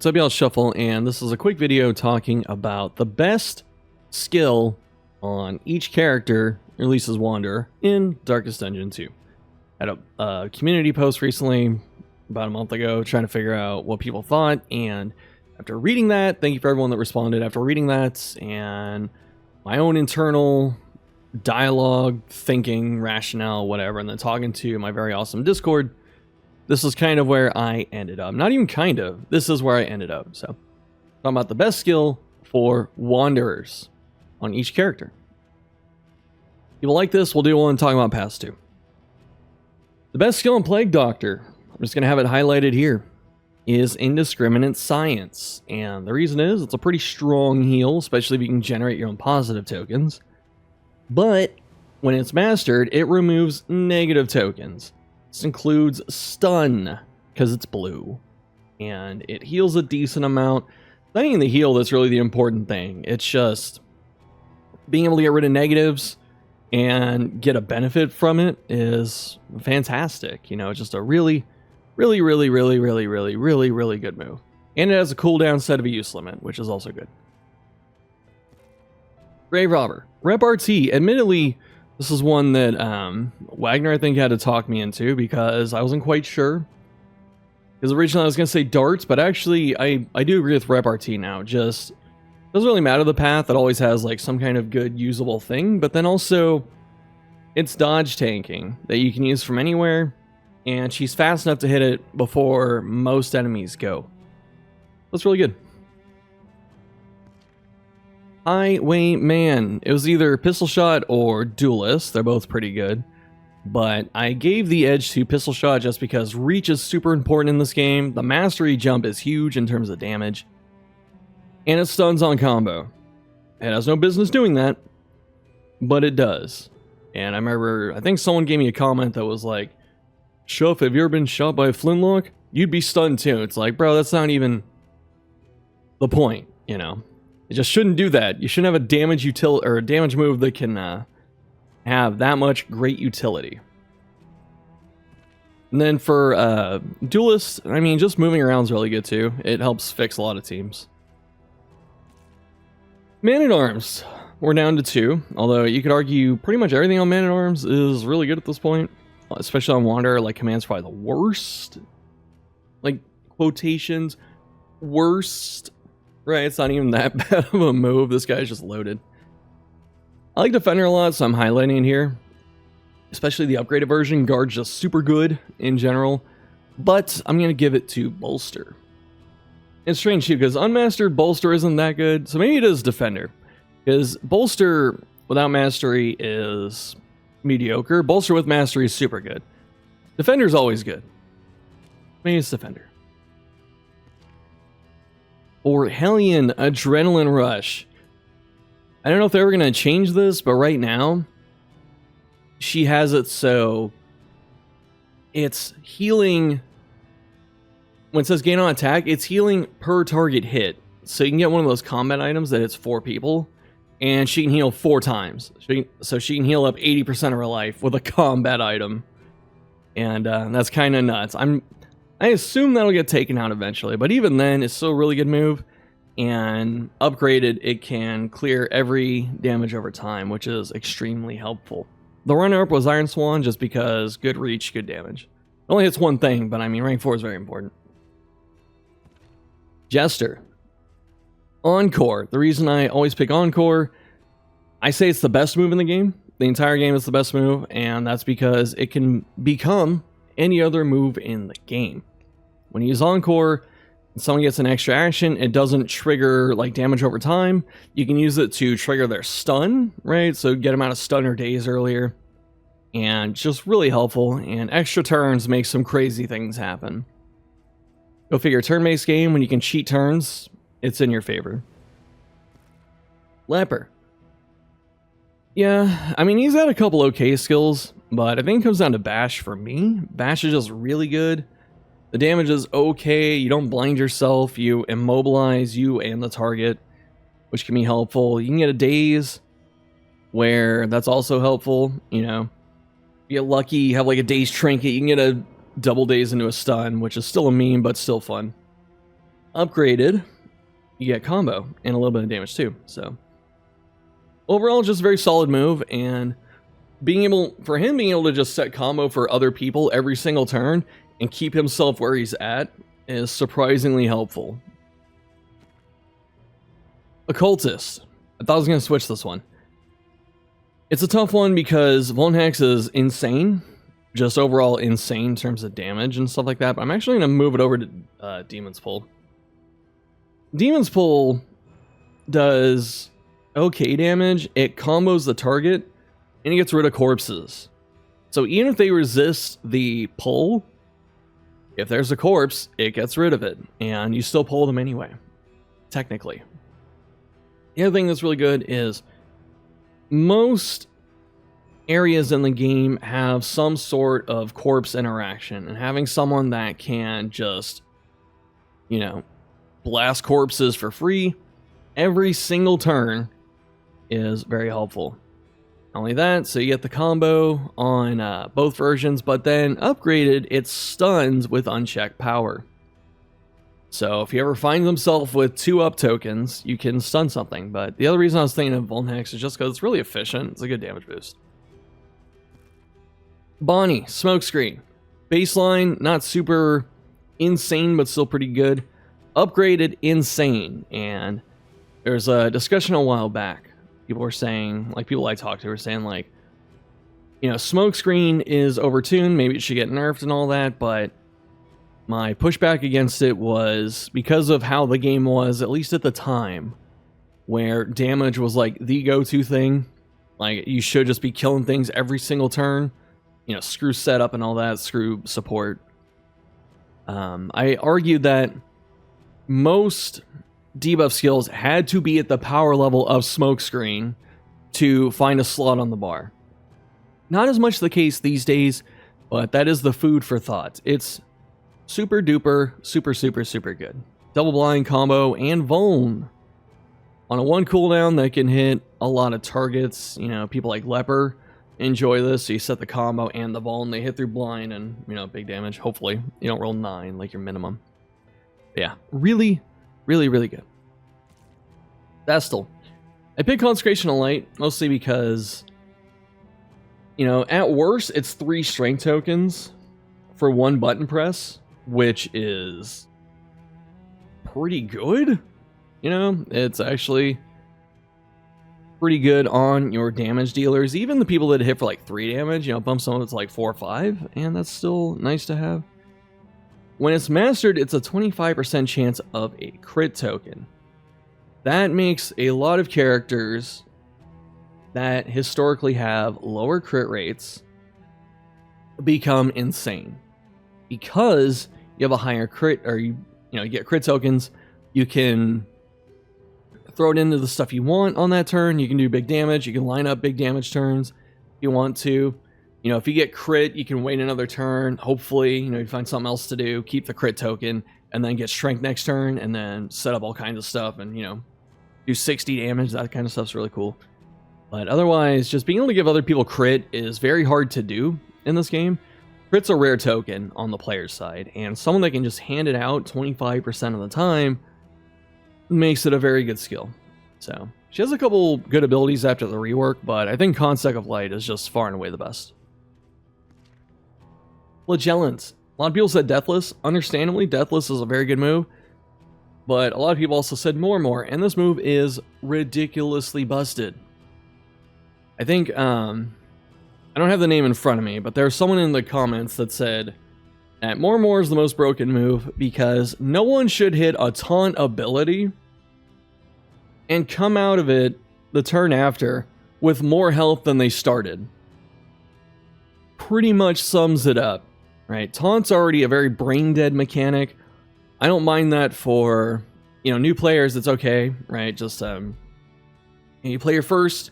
What's up, y'all? Shuffle, and this is a quick video talking about the best skill on each character, or at least as Wanderer, in Darkest Dungeon 2. I had a community post recently, about a month ago, trying to figure out what people thought, and after reading that, thank you for everyone that responded after reading that, and my own internal dialogue, thinking, rationale, whatever, and then talking to my very awesome Discord, this is kind of where I ended up. Not even kind of. This is where I ended up. So, talking about the best skill for Wanderers on each character. If you like this, we'll do one talking about past two. The best skill in Plague Doctor, I'm just going to have it highlighted here, is Indiscriminate Science. And the reason is, it's a pretty strong heal, especially if you can generate your own positive tokens. But, when it's mastered, it removes negative tokens. This includes stun, because it's blue, and it heals a decent amount. Not even the heal that's really the important thing. It's just being able to get rid of negatives and get a benefit from it is fantastic. You know, it's just a really good move. And it has a cooldown set of a use limit, which is also good. Grave Robber. Rep RT, admittedly, this is one that Wagner, I think, had to talk me into because I wasn't quite sure. Because originally I was going to say darts, but actually I do agree with Rep RT now. Just doesn't really matter the path. It always has like some kind of good usable thing. But then also it's dodge tanking that you can use from anywhere. And she's fast enough to hit it before most enemies go. That's really good. Highwayman. It was either Pistol Shot or Duelist. They're both pretty good. But I gave the edge to Pistol Shot just because reach is super important in this game. The mastery jump is huge in terms of damage. And it stuns on combo. It has no business doing that, but it does. And I remember, I think someone gave me a comment that was like, Shuff, have you ever been shot by a flintlock? You'd be stunned too. It's like, bro, that's not even the point, you know? You just shouldn't do that. You shouldn't have a damage or a damage move that can have that much great utility. And then for Duelist, I mean, just moving around is really good too. It helps fix a lot of teams. Man-at-Arms. We're down to 2, although you could argue pretty much everything on Man-at-Arms is really good at this point. Especially on Wanderer, like Command's probably the worst. Like, quotations, worst. Right, it's not even that bad of a move. This guy's just loaded. I like Defender a lot, so I'm highlighting it here. Especially the upgraded version. Guard's just super good in general. But I'm going to give it to Bolster. It's strange too, because Unmastered Bolster isn't that good. So maybe it is Defender. Because Bolster without Mastery is mediocre. Bolster with Mastery is super good. Defender's always good. Maybe it's Defender. Or Hellion, Adrenaline Rush. I don't know if they're ever going to change this, but right now, she has it so it's healing. When it says gain on attack, it's healing per target hit. So you can get one of those combat items that it's 4 people, and she can heal 4 times. So she can heal up 80% of her life with a combat item. And that's kind of nuts. I assume that'll get taken out eventually, but even then, it's still a really good move, and upgraded, it can clear every damage over time, which is extremely helpful. The runner-up was Iron Swan, just because good reach, good damage. It only hits one thing, but I mean, rank 4 is very important. Jester. Encore. The reason I always pick Encore, I say it's the best move in the game. The entire game is the best move, and that's because it can become any other move in the game. When you use Encore, and someone gets an extra action, it doesn't trigger like damage over time. You can use it to trigger their stun, right? So get them out of stun or daze earlier. And just really helpful, and extra turns make some crazy things happen. Go figure, turn-based game, when you can cheat turns, it's in your favor. Leper. Yeah, I mean, he's had a couple okay skills, but I think it comes down to Bash for me. Bash is just really good. The damage is okay, you don't blind yourself, you immobilize you and the target, which can be helpful. You can get a daze, where that's also helpful, you know. If you get lucky, you have like a daze trinket, you can get a double daze into a stun, which is still a meme, but still fun. Upgraded, you get combo and a little bit of damage too. So overall, just a very solid move, and being able to just set combo for other people every single turn and keep himself where he's at is surprisingly helpful. Occultist. I thought I was going to switch this one. It's a tough one because Vulnhex is insane. Just overall insane in terms of damage and stuff like that. But I'm actually going to move it over to Demon's Pull. Demon's Pull does okay damage. It combos the target and it gets rid of corpses. So even if they resist the pull, if there's a corpse, it gets rid of it. And you still pull them anyway, technically. The other thing that's really good is most areas in the game have some sort of corpse interaction, and having someone that can just, you know, blast corpses for free every single turn is very helpful. Not only that, so you get the combo on both versions, but then upgraded, it stuns with unchecked power. So if he ever finds himself with 2 up tokens, you can stun something. But the other reason I was thinking of Vulnhex is just because it's really efficient. It's a good damage boost. Bonnie, Smokescreen. Baseline, not super insane, but still pretty good. Upgraded, insane. And there's a discussion a while back. People were saying, like people I talked to were saying, like, you know, Smokescreen is overtuned. Maybe it should get nerfed and all that, but my pushback against it was because of how the game was, at least at the time, where damage was like the go-to thing. Like, you should just be killing things every single turn. You know, screw setup and all that, screw support. I argued that most debuff skills had to be at the power level of Smokescreen to find a slot on the bar. Not as much the case these days, but that is the food for thought. It's super duper, super good. Double blind combo and Vuln. On a 1 cooldown that can hit a lot of targets. You know, people like Leper enjoy this. So you set the combo and the Vuln. They hit through blind and, you know, big damage. Hopefully, you don't roll 9 like your minimum. But yeah, really good. Vestal. I picked Consecration of Light mostly because, you know, at worst, it's 3 strength tokens for 1 button press, which is pretty good. You know, it's actually pretty good on your damage dealers. Even the people that hit for like 3 damage, you know, bump someone that's like 4 or 5, and that's still nice to have. When it's mastered, it's a 25% chance of a crit token. That makes a lot of characters that historically have lower crit rates become insane. Because you have a higher crit, or you get crit tokens, you can throw it into the stuff you want on that turn. You can do big damage. You can line up big damage turns if you want to. You know, if you get crit, you can wait another turn. Hopefully, you know, you find something else to do, keep the crit token, and then get strength next turn, and then set up all kinds of stuff, and, you know, do 60 damage. That kind of stuff's really cool. But otherwise, just being able to give other people crit is very hard to do in this game. Crit's a rare token on the player's side, and someone that can just hand it out 25% of the time makes it a very good skill. So, she has a couple good abilities after the rework, but I think Consec of Light is just far and away the best. Flagellant. A lot of people said Deathless. Understandably, Deathless is a very good move, but a lot of people also said more, and this move is ridiculously busted. I think, I don't have the name in front of me, but there's someone in the comments that said that more is the most broken move because no one should hit a taunt ability and come out of it the turn after with more health than they started. Pretty much sums it up, right? Taunt's already a very brain dead mechanic. I don't mind that for, you know, new players. It's okay, right? Just you play your first.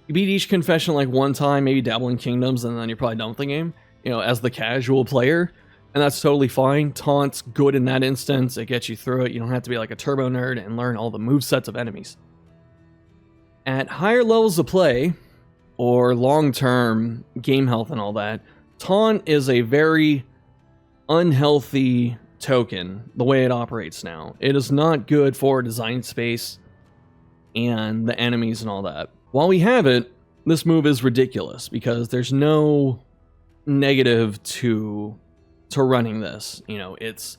You beat each confession like 1 time, maybe dabble in Kingdoms, and then you're probably done with the game, you know, as the casual player, and that's totally fine. Taunt's good in that instance. It gets you through it. You don't have to be like a turbo nerd and learn all the movesets of enemies. At higher levels of play, or long-term game health and all that, Taunt is a very unhealthy token the way it operates now. It is not good for design space and the enemies and all that. While we have it, this move is ridiculous because there's no negative to running this. You know, it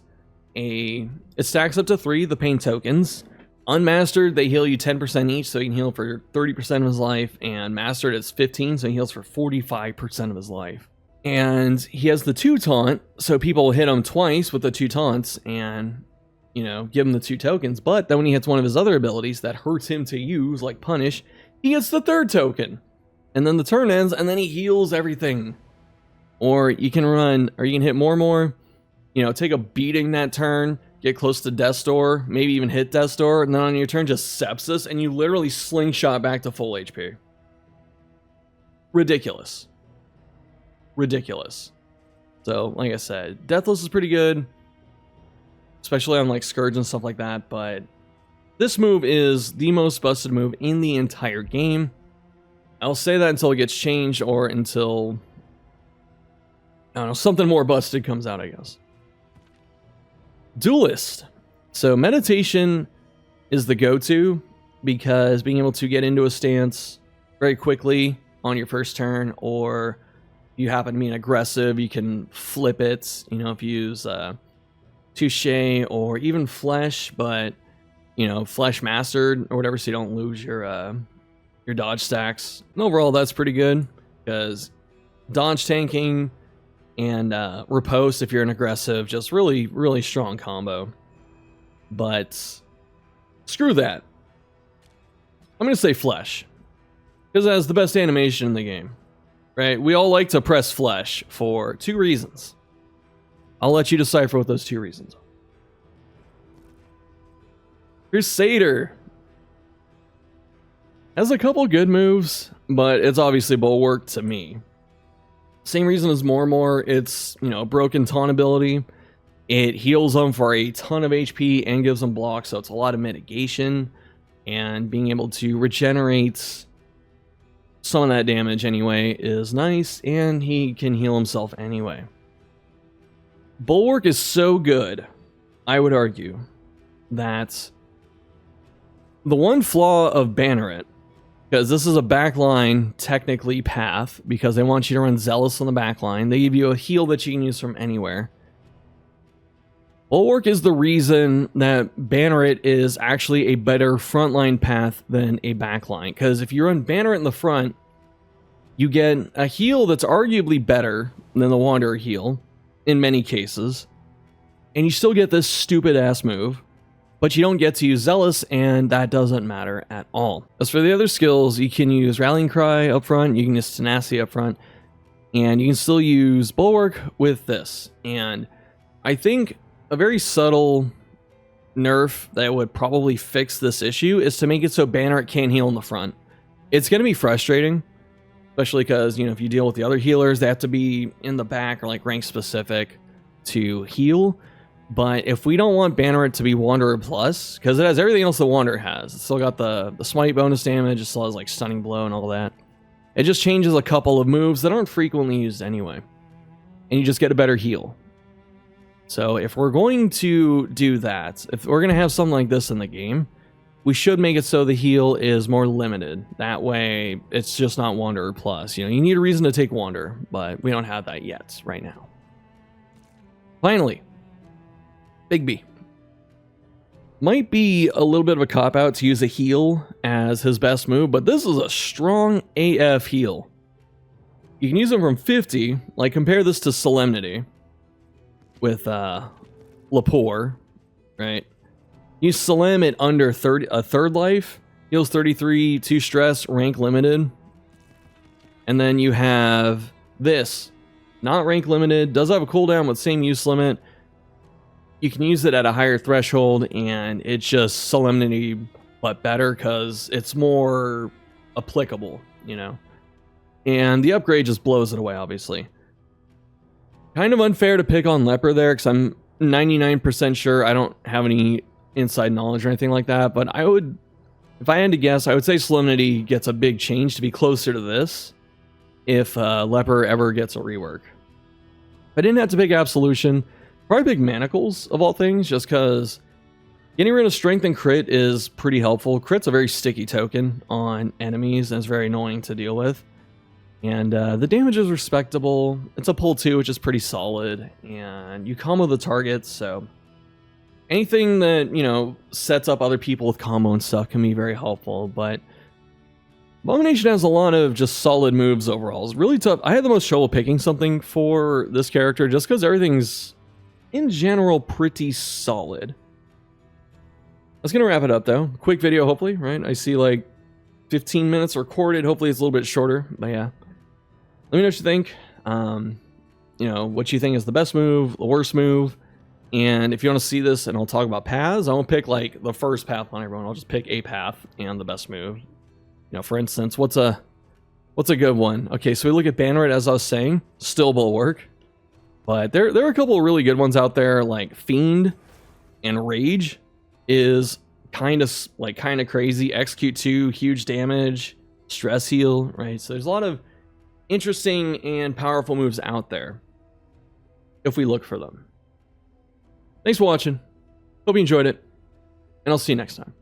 stacks up to 3, the pain tokens. Unmastered, they heal you 10% each, so you can heal for 30% of his life, and mastered it's 15, so he heals for 45% of his life. And he has the 2 taunt, so people will hit him twice with the 2 taunts and, you know, give him the 2 tokens. But then when he hits one of his other abilities that hurts him to use, like Punish, he gets the 3rd token. And then the turn ends, and then he heals everything. Or you can run, or you can hit more, you know, take a beating that turn, get close to Death's Door, maybe even hit Death's Door, and then on your turn just Sepsis, and you literally slingshot back to full HP. Ridiculous. Ridiculous. So, like I said, Deathless is pretty good, especially on like Scourge and stuff like that, but this move is the most busted move in the entire game. I'll say that until it gets changed or until, I don't know, something more busted comes out, I guess. Duelist. So meditation is the go-to because being able to get into a stance very quickly on your first turn, or you happen to be an aggressive, you can flip it. You know, if you use Touche or even Flesh, but you know, Flesh Mastered or whatever, so you don't lose your dodge stacks. And overall, that's pretty good because dodge tanking and riposte if you're an aggressive, just really, really strong combo. But screw that. I'm going to say Flesh because it has the best animation in the game, right? We all like to press Flesh for 2 reasons. I'll let you decipher what those 2 reasons are. Crusader has a couple good moves, but it's obviously bulwark to me. Same reason as More, it's, you know, broken taunt ability. It heals them for a ton of HP and gives them blocks, so it's a lot of mitigation. And being able to regenerate some of that damage anyway is nice, and he can heal himself anyway. Bulwark is so good, I would argue, that the one flaw of Banneret, because this is a backline, technically, path, because they want you to run Zealous on the backline. They give you a heal that you can use from anywhere. Bulwark is the reason that Banneret is actually a better frontline path than a backline, because if you run Banneret in the front, you get a heal that's arguably better than the Wanderer heal, in many cases, and you still get this stupid-ass move. But you don't get to use Zealous, and that doesn't matter at all. As for the other skills, you can use Rallying Cry up front, you can use Tenacity up front, and you can still use Bulwark with this. And I think a very subtle nerf that would probably fix this issue is to make it so Banneret can't heal in the front. It's going to be frustrating, especially because, you know, if you deal with the other healers, they have to be in the back or like rank specific to heal. But if we don't want Banneret to be Wanderer Plus, because it has everything else the Wanderer has. It's still got the smite bonus damage, it still has like Stunning Blow and all that. It just changes a couple of moves that aren't frequently used anyway. And you just get a better heal. So if we're going to do that, if we're going to have something like this in the game, we should make it so the heal is more limited. That way, it's just not Wanderer Plus. You know, you need a reason to take Wanderer, but we don't have that yet right now. Finally, Big B. Might be a little bit of a cop-out to use a heal as his best move, but this is a strong AF heal. You can use him from 50, like compare this to Solemnity with Leper, right? Use Solemn at under a third life, heals 33, 2 stress, rank limited. And then you have this, not rank limited, does have a cooldown with same use limit. You can use it at a higher threshold, and it's just Solemnity, but better because it's more applicable, you know? And the upgrade just blows it away, obviously. Kind of unfair to pick on Leper there, because I'm 99% sure I don't have any inside knowledge or anything like that, but I would, if I had to guess, I would say Solemnity gets a big change to be closer to this if Leper ever gets a rework. If I didn't have to pick Absolution, Probably pick Manacles of all things, just because getting rid of Strength and Crit is pretty helpful. Crit's a very sticky token on enemies, and it's very annoying to deal with. And the damage is respectable. It's a pull 2, which is pretty solid. And you combo the targets, so anything that, you know, sets up other people with combo and stuff can be very helpful. But Abomination has a lot of just solid moves overall. It's really tough. I had the most trouble picking something for this character just because everything's, in general, pretty solid. That's going to wrap it up, though. Quick video, hopefully, right? I see, like, 15 minutes recorded. Hopefully it's a little bit shorter, but yeah. Let me know what you think. You know, what you think is the best move, the worst move. And if you want to see this, and I'll talk about paths, I won't pick, like, the first path on everyone. I'll just pick a path and the best move. You know, for instance, what's a good one? Okay, so we look at Bannerite, as I was saying. Still Bulwark. But there are a couple of really good ones out there, like Fiend and Rage is kind of crazy. Execute 2, huge damage, stress heal, right? So there's a lot of interesting and powerful moves out there if we look for them. Thanks for watching. Hope you enjoyed it, and I'll see you next time.